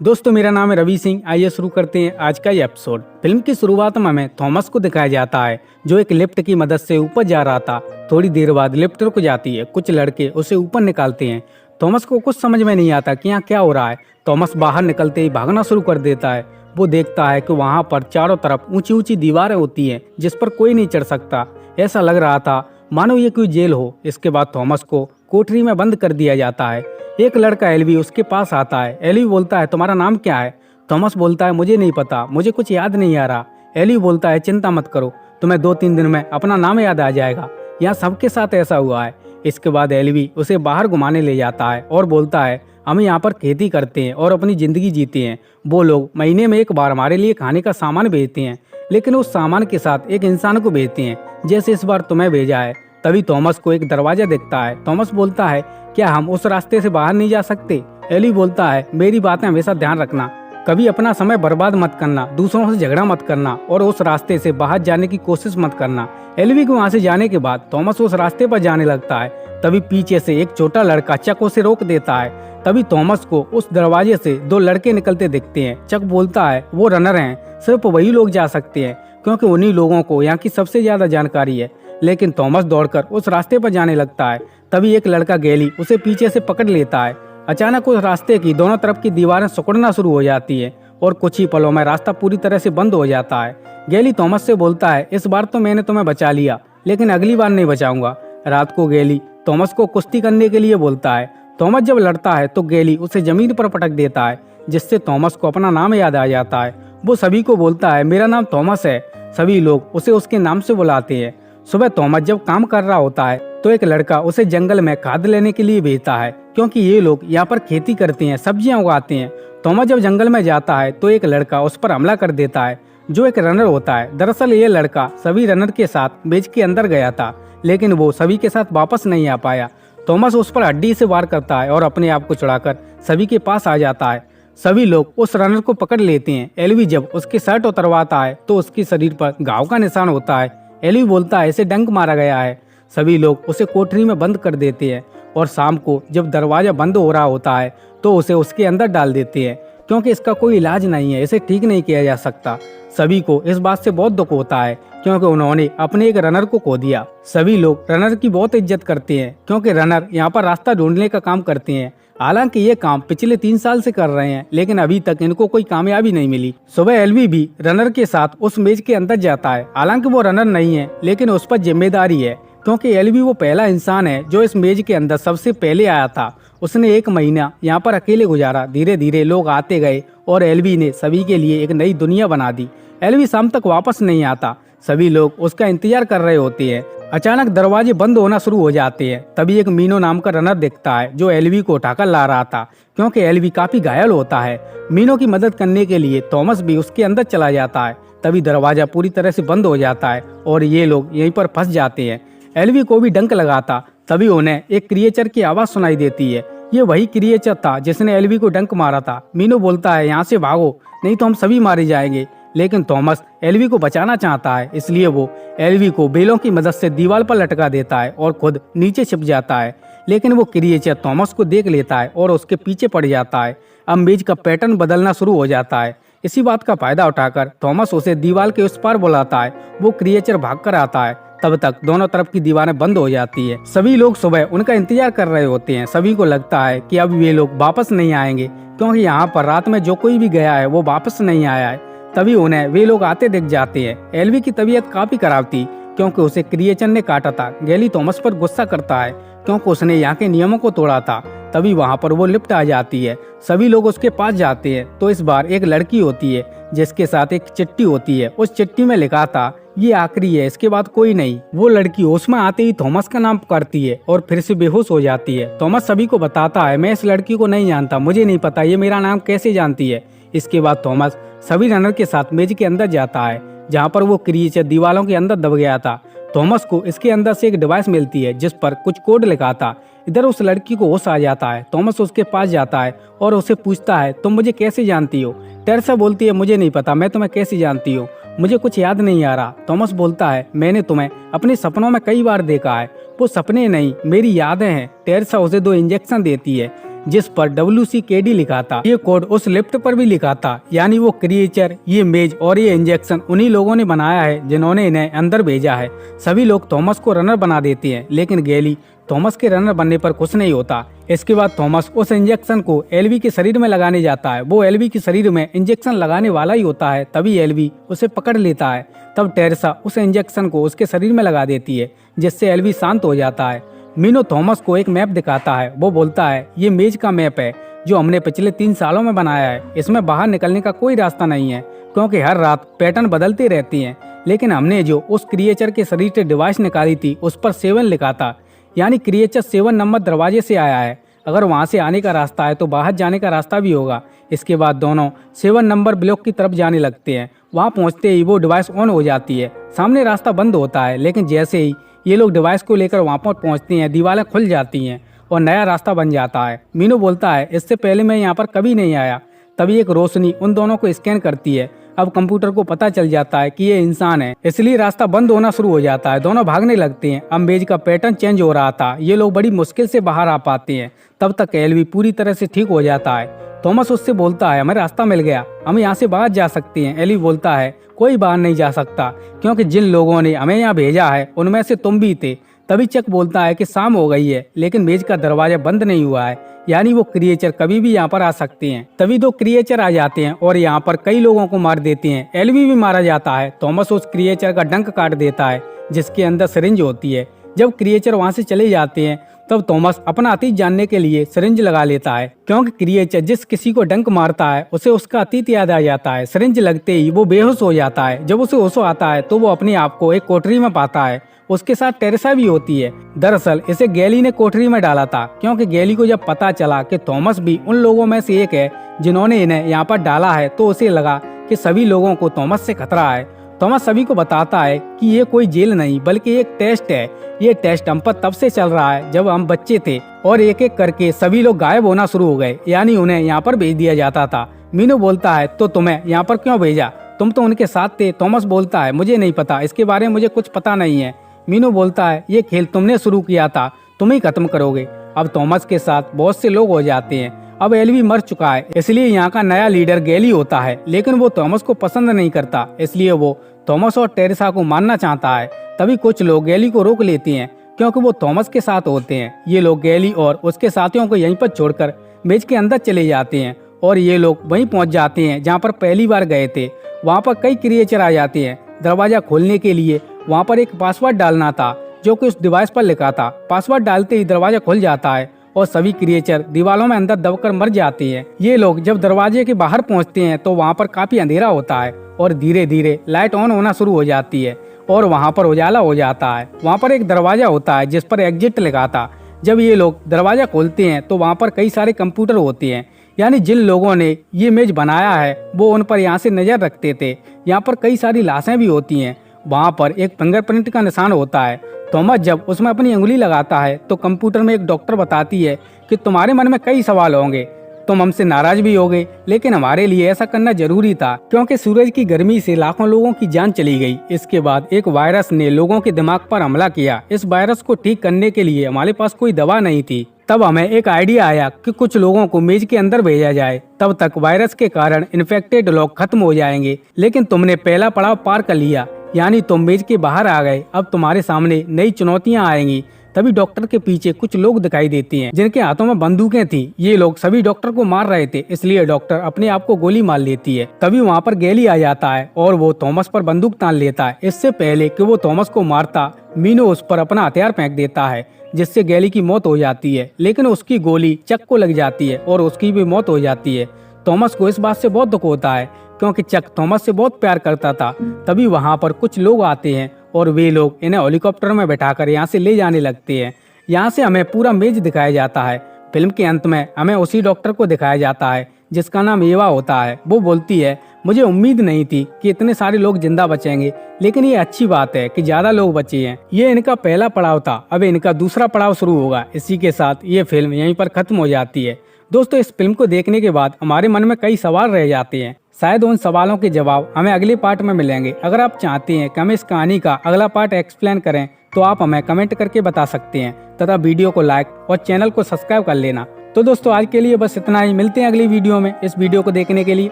दोस्तों, मेरा नाम है रवि सिंह। आइए शुरू करते हैं आज का ये एपिसोड। फिल्म की शुरुआत में हमें थॉमस को दिखाया जाता है जो एक लिफ्ट की मदद से ऊपर जा रहा था। थोड़ी देर बाद लिफ्ट रुक जाती है। कुछ लड़के उसे ऊपर निकालते हैं। थॉमस को कुछ समझ में नहीं आता कि यहाँ क्या हो रहा है। थॉमस बाहर निकलते ही भागना शुरू कर देता है। वो देखता है कि वहाँ पर चारों तरफ ऊंची ऊंची दीवारें होती हैं जिस पर कोई नहीं चढ़ सकता। ऐसा लग रहा था मानो ये कोई जेल हो। इसके बाद थॉमस को कोठरी में बंद कर दिया जाता है। एक लड़का एल्वी उसके पास आता है। एल्वी बोलता है, तुम्हारा नाम क्या है? थॉमस बोलता है, मुझे नहीं पता, मुझे कुछ याद नहीं आ रहा। एल्वी बोलता है, चिंता मत करो, तुम्हें 2-3 दिन में अपना नाम याद आ जाएगा। यहाँ सबके साथ ऐसा हुआ है। इसके बाद एल्वी उसे बाहर घुमाने ले जाता है और बोलता है, हम यहाँ पर खेती करते हैं और अपनी जिंदगी जीते हैं। वो लोग महीने में एक बार हमारे लिए खाने का सामान भेजते हैं, लेकिन उस सामान के साथ एक इंसान को भेजते हैं, जैसे इस बार तुम्हें भेजा है। तभी थॉमस को एक दरवाजा दिखता है। थॉमस बोलता है, क्या हम उस रास्ते से बाहर नहीं जा सकते? एली बोलता है, मेरी बातें हमेशा ध्यान रखना, कभी अपना समय बर्बाद मत करना, दूसरों से झगड़ा मत करना और उस रास्ते से बाहर जाने की कोशिश मत करना। एल्वी को वहाँ से जाने के बाद थॉमस उस रास्ते पर जाने लगता है। तभी पीछे से एक छोटा लड़का चक उसे रोक देता है। तभी थॉमस को उस दरवाजे से 2 लड़के निकलते दिखते हैं। चक बोलता है, वो रनर हैं, सिर्फ वही लोग जा सकते हैं क्योंकि उन्हीं लोगों को यहाँ की सबसे ज्यादा जानकारी है। लेकिन थॉमस दौड़कर उस रास्ते पर जाने लगता है। तभी एक लड़का गैली उसे पीछे से पकड़ लेता है। अचानक उस रास्ते की दोनों तरफ की दीवारें सिकुड़ना शुरू हो जाती है और कुछ ही पलों में रास्ता पूरी तरह से बंद हो जाता है। गैली थॉमस से बोलता है, इस बार तो मैंने तुम्हें बचा लिया, लेकिन अगली बार नहीं बचाऊंगा। रात को गैली थॉमस को कुश्ती करने के लिए बोलता है। थॉमस जब लड़ता है तो गैली उसे जमीन पर पटक देता है, जिससे थॉमस को अपना नाम याद आ जाता है। वो सभी को बोलता है, मेरा नाम थॉमस है। सभी लोग उसे उसके नाम से बुलाते हैं। सुबह थॉमस जब काम कर रहा होता है तो एक लड़का उसे जंगल में खाद लेने के लिए भेजता है, क्योंकि ये लोग यहाँ पर खेती करते हैं, सब्जियां उगाते हैं। थॉमस जब जंगल में जाता है तो एक लड़का उस पर हमला कर देता है, जो एक रनर होता है। दरअसल ये लड़का सभी रनर के साथ मेज के अंदर गया था, लेकिन वो सभी के साथ वापस नहीं आ पाया। थॉमस उस पर हड्डी से वार करता है और अपने आप को छुड़ाकर सभी के पास आ जाता है। सभी लोग उस रनर को पकड़ लेते हैं। एल्वी जब उसकी शर्ट उतरवाता है तो उसके शरीर पर घाव का निशान होता है। एल्वी बोलता है, इसे डंक मारा गया है। सभी लोग उसे कोठरी में बंद कर देते हैं और शाम को जब दरवाजा बंद हो रहा होता है तो उसे उसके अंदर डाल देते हैं, क्योंकि इसका कोई इलाज नहीं है, इसे ठीक नहीं किया जा सकता। सभी को इस बात से बहुत दुख होता है क्योंकि उन्होंने अपने एक रनर को खो दिया। सभी लोग रनर की बहुत इज्जत करते हैं क्योंकि रनर यहाँ पर रास्ता ढूंढने का काम करते हैं। हालांकि ये काम पिछले 3 साल से कर रहे हैं, लेकिन अभी तक इनको कोई कामयाबी नहीं मिली। सुबह एल्वी भी रनर के साथ उस मेज के अंदर जाता है। हालांकि वो रनर नहीं है, लेकिन उस पर जिम्मेदारी है, क्योंकि एल्वी वो पहला इंसान है जो इस मेज के अंदर सबसे पहले आया था। उसने 1 महीना यहाँ पर अकेले गुजारा। धीरे धीरे लोग आते गए और एल्वी ने सभी के लिए एक नई दुनिया बना दी। एल्वी शाम तक वापस नहीं आता। सभी लोग उसका इंतजार कर रहे होते हैं। अचानक दरवाजे बंद होना शुरू हो जाते हैं। तभी एक मीनो नाम का रनर दिखता है जो एल्वी को उठाकर ला रहा था, क्योंकि एल्वी काफी घायल होता है। मीनो की मदद करने के लिए थॉमस भी उसके अंदर चला जाता है। तभी दरवाजा पूरी तरह से बंद हो जाता है और ये लोग यहीं पर फंस जाते हैं। एल्वी को भी डंक लगाता। तभी उन्हें एक क्रिएचर की आवाज सुनाई देती है। ये वही क्रिएचर था जिसने एल्वी को डंक मारा था। मीनो बोलता है, यहाँ से भागो, नहीं तो हम सभी मारे जाएंगे। लेकिन थॉमस एल्वी को बचाना चाहता है, इसलिए वो एल्वी को बेलों की मदद से दीवार पर लटका देता है और खुद नीचे छिप जाता है। लेकिन वो क्रिएचर थॉमस को देख लेता है और उसके पीछे पड़ जाता है। अब मेज का पैटर्न बदलना शुरू हो जाता है। इसी बात का फायदा उठाकर थॉमस उसे दीवार के उस पार बुलाता है। वो क्रिएचर भागकर आता है। तब तक दोनों तरफ की दीवारें बंद हो जाती है। सभी लोग सुबह उनका इंतजार कर रहे होते हैं। सभी को लगता है कि अब ये लोग वापस नहीं आएंगे, क्योंकि यहाँ पर रात में जो कोई भी गया है वो वापस नहीं आया है। तभी उन्हें वे लोग आते दिख जाते हैं। एल्वी की तबीयत काफी खराब थी क्योंकि उसे क्रिएचर ने काटा था। गैली थॉमस पर गुस्सा करता है क्योंकि उसने यहाँ के नियमों को तोड़ा था। तभी वहाँ पर वो लिफ्ट आ जाती है। सभी लोग उसके पास जाते हैं तो इस बार एक लड़की होती है जिसके साथ एक चिट्ठी होती है। उस चिट्ठी में लिखा था, ये आखिरी है, इसके बाद कोई नहीं। वो लड़की होश में आते ही थॉमस का नाम पुकारती है और फिर से बेहोश हो जाती है। थॉमस सभी को बताता है, मैं इस लड़की को नहीं जानता, मुझे नहीं पता ये मेरा नाम कैसे जानती है। इसके बाद थॉमस सभी रनर के साथ मेज के अंदर जाता है जहाँ पर वो क्रिएचर दीवारों के अंदर दब गया था। थॉमस को इसके अंदर से एक डिवाइस मिलती है जिस पर कुछ कोड लिखा था। इधर उस लड़की को होश आ जाता है। थॉमस उसके पास जाता है और उसे पूछता है, तुम मुझे कैसे जानती हो? टेरेसा बोलती है, मुझे नहीं पता, मैं तुम्हें कैसे जानती हूँ, मुझे कुछ याद नहीं आ रहा। थॉमस बोलता है, मैंने तुम्हें अपने सपनों में कई बार देखा है। वो सपने नहीं, मेरी यादें हैं। टेरेसा उसे 2 इंजेक्शन देती है। जिस पर WCKD लिखा था। ये कोड उस लिफ्ट पर भी लिखा था, यानी वो क्रिएचर, ये मेज और ये इंजेक्शन उन्हीं लोगों ने बनाया है जिन्होंने इन्हें अंदर भेजा है। सभी लोग थॉमस को रनर बना देते हैं, लेकिन गैली थॉमस के रनर बनने पर खुश नहीं होता। इसके बाद थॉमस उस इंजेक्शन को एलवी के शरीर में लगाने जाता है। वो एलवी के शरीर में इंजेक्शन लगाने वाला ही होता है, तभी एलवी उसे पकड़ लेता है। तब टेरेसा उस इंजेक्शन को उसके शरीर में लगा देती है, जिससे एलवी शांत हो जाता है। मीनो थॉमस को एक मैप दिखाता है। वो बोलता है, ये मेज का मैप है जो हमने पिछले 3 सालों में बनाया है। इसमें बाहर निकलने का कोई रास्ता नहीं है, क्योंकि हर रात पैटर्न बदलती रहती हैं। लेकिन हमने जो उस क्रिएचर के शरीर से डिवाइस निकाली थी, उस पर 7 लिखा था, यानी क्रिएचर 7 नंबर दरवाजे से आया है। अगर वहां से आने का रास्ता है तो बाहर जाने का रास्ता भी होगा। इसके बाद दोनों 7 नंबर ब्लॉक की तरफ जाने लगते हैं। वहां पहुंचते ही वो डिवाइस ऑन हो जाती है। सामने रास्ता बंद होता है, लेकिन जैसे ही ये लोग डिवाइस को लेकर वहां पर पहुंचते हैं, दीवारें खुल जाती हैं और नया रास्ता बन जाता है। मीनू बोलता है, इससे पहले मैं यहाँ पर कभी नहीं आया। तभी एक रोशनी उन दोनों को स्कैन करती है। अब कंप्यूटर को पता चल जाता है कि ये इंसान है, इसलिए रास्ता बंद होना शुरू हो जाता है। दोनों भागने लगते हैं। अब मेज का पैटर्न चेंज हो रहा था। ये लोग बड़ी मुश्किल से बाहर आ पाते हैं। तब तक एलवी पूरी तरह से ठीक हो जाता है। थॉमस उससे बोलता है, हमें रास्ता मिल गया, हम यहाँ से बाहर जा सकते हैं। एलवी बोलता है, कोई बाहर नहीं जा सकता, क्योंकि जिन लोगों ने हमें यहाँ भेजा है उनमें से तुम भी थे। तभी चक बोलता है कि शाम हो गई है, लेकिन मेज का दरवाजा बंद नहीं हुआ है, यानी वो क्रिएचर कभी भी यहाँ पर आ सकते हैं। तभी 2 क्रिएचर आ जाते हैं और यहाँ पर कई लोगों को मार देते हैं। एलवी भी मारा जाता है। थॉमस उस क्रिएचर का डंक काट देता है, जिसके अंदर सिरिंज होती है। जब क्रिएचर वहाँ से चले जाते हैं, तब थॉमस अपना अतीत जानने के लिए सिरिंज लगा लेता है, क्योंकि क्रिएचर जिस किसी को डंक मारता है उसे उसका अतीत याद आ जाता है। सिरिंज लगते ही वो बेहोश हो जाता है। जब उसे होश आता है तो वो अपने आप को एक कोठरी में पाता है। उसके साथ टेरेसा भी होती है। दरअसल इसे गैली ने कोठरी में डाला था, क्योंकि गैली को जब पता चला कि थॉमस भी उन लोगों में से एक है जिन्होंने इन्हें यहाँ पर डाला है, तो उसे लगा कि सभी लोगों को थॉमस से खतरा है। थॉमस सभी को बताता है कि ये कोई जेल नहीं बल्कि एक टेस्ट है। ये टेस्ट हम पर तब से चल रहा है जब हम बच्चे थे, और एक एक करके सभी लोग गायब होना शुरू हो गए, यानी उन्हें यहाँ पर भेज दिया जाता था। मीनू बोलता है, तो तुम्हें यहाँ पर क्यों भेजा? तुम तो उनके साथ थे। थॉमस बोलता है, मुझे नहीं पता, इसके बारे में मुझे कुछ पता नहीं है। मीनू बोलता है, ये खेल तुमने शुरू किया था, तुम ही खत्म करोगे। अब थॉमस के साथ बहुत से लोग हो जाते हैं। अब एलवी मर चुका है, इसलिए यहाँ का नया लीडर गैली होता है, लेकिन वो थॉमस को पसंद नहीं करता, इसलिए वो थॉमस और टेरेसा को मारना चाहता है। तभी कुछ लोग गैली को रोक लेते हैं, क्योंकि वो थॉमस के साथ होते हैं। ये लोग गैली और उसके साथियों को यहीं पर छोड़कर मेज के अंदर चले जाते हैं, और ये लोग वहीं पहुंच जाते हैं जहाँ पर पहली बार गए थे। वहाँ पर कई क्रिएचर आ जाते हैं। दरवाजा खोलने के लिए वहाँ पर एक पासवर्ड डालना था, जो कि उस डिवाइस पर लिखा था। पासवर्ड डालते ही दरवाजा खुल जाता है और सभी क्रिएचर दीवारों में अंदर दबकर मर जाते हैं। ये लोग जब दरवाजे के बाहर पहुंचते हैं तो वहाँ पर काफी अंधेरा होता है और धीरे धीरे लाइट ऑन होना शुरू हो जाती है और वहाँ पर उजाला हो जाता है। वहाँ पर एक दरवाजा होता है जिस पर एग्जिट लिखा था। जब ये लोग दरवाजा खोलते हैं तो वहाँ पर कई सारे कंप्यूटर होते हैं, यानी जिन लोगों ने ये मेज बनाया है वो उन पर यहाँ से नजर रखते थे। यहाँ पर कई सारी लाशें भी होती हैं। वहाँ पर एक फिंगरप्रिंट का निशान होता है। थॉमस जब उसमें अपनी उंगली लगाता है तो कंप्यूटर में एक डॉक्टर बताती है कि तुम्हारे मन में कई सवाल होंगे, तुम हमसे नाराज भी होगे, लेकिन हमारे लिए ऐसा करना जरूरी था, क्योंकि सूरज की गर्मी से लाखों लोगों की जान चली गई। इसके बाद एक वायरस ने लोगों के दिमाग पर हमला किया। इस वायरस को ठीक करने के लिए हमारे पास कोई दवा नहीं थी। तब हमें एक आइडिया आया कि कुछ लोगों को मेज के अंदर भेजा जाए, तब तक वायरस के कारण इन्फेक्टेड लोग खत्म हो जाएंगे। लेकिन तुमने पहला पड़ाव पार कर लिया, यानी तुम मेज के बाहर आ गए। अब तुम्हारे सामने नई चुनौतियां आएंगी। तभी डॉक्टर के पीछे कुछ लोग दिखाई देते हैं जिनके हाथों में बंदूकें थी। ये लोग सभी डॉक्टर को मार रहे थे, इसलिए डॉक्टर अपने आप को गोली मार लेती है। तभी वहाँ पर गैली आ जाता है और वो थॉमस पर बंदूक तान लेता है। इससे पहले कि वो थॉमस को मारता, मीनो उस पर अपना हथियार फेंक देता है, जिससे गैली की मौत हो जाती है। लेकिन उसकी गोली चक को लग जाती है और उसकी भी मौत हो जाती है। थॉमस को इस बात से बहुत दुख होता है, क्योंकि चक थॉमस से बहुत प्यार करता था। तभी वहाँ पर कुछ लोग आते हैं और वे लोग इन्हें हेलीकॉप्टर में बैठाकर यहाँ से ले जाने लगते हैं। यहाँ से हमें पूरा मेज दिखाया जाता है। फिल्म के अंत में हमें उसी डॉक्टर को दिखाया जाता है जिसका नाम एवा होता है। वो बोलती है, मुझे उम्मीद नहीं थी कि इतने सारे लोग जिंदा बचेंगे, लेकिन ये अच्छी बात है कि ज्यादा लोग बचे हैं। ये इनका पहला पड़ाव था, अब इनका दूसरा पड़ाव शुरू होगा। इसी के साथ ये फिल्म यहीं पर खत्म हो जाती है। दोस्तों, इस फिल्म को देखने के बाद हमारे मन में कई सवाल रह जाते हैं। शायद उन सवालों के जवाब हमें अगले पार्ट में मिलेंगे। अगर आप चाहते हैं कि हम इस कहानी का अगला पार्ट एक्सप्लेन करें तो आप हमें कमेंट करके बता सकते हैं, तथा वीडियो को लाइक और चैनल को सब्सक्राइब कर लेना। तो दोस्तों आज के लिए बस इतना ही, मिलते हैं अगली वीडियो में। इस वीडियो को देखने के लिए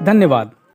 धन्यवाद।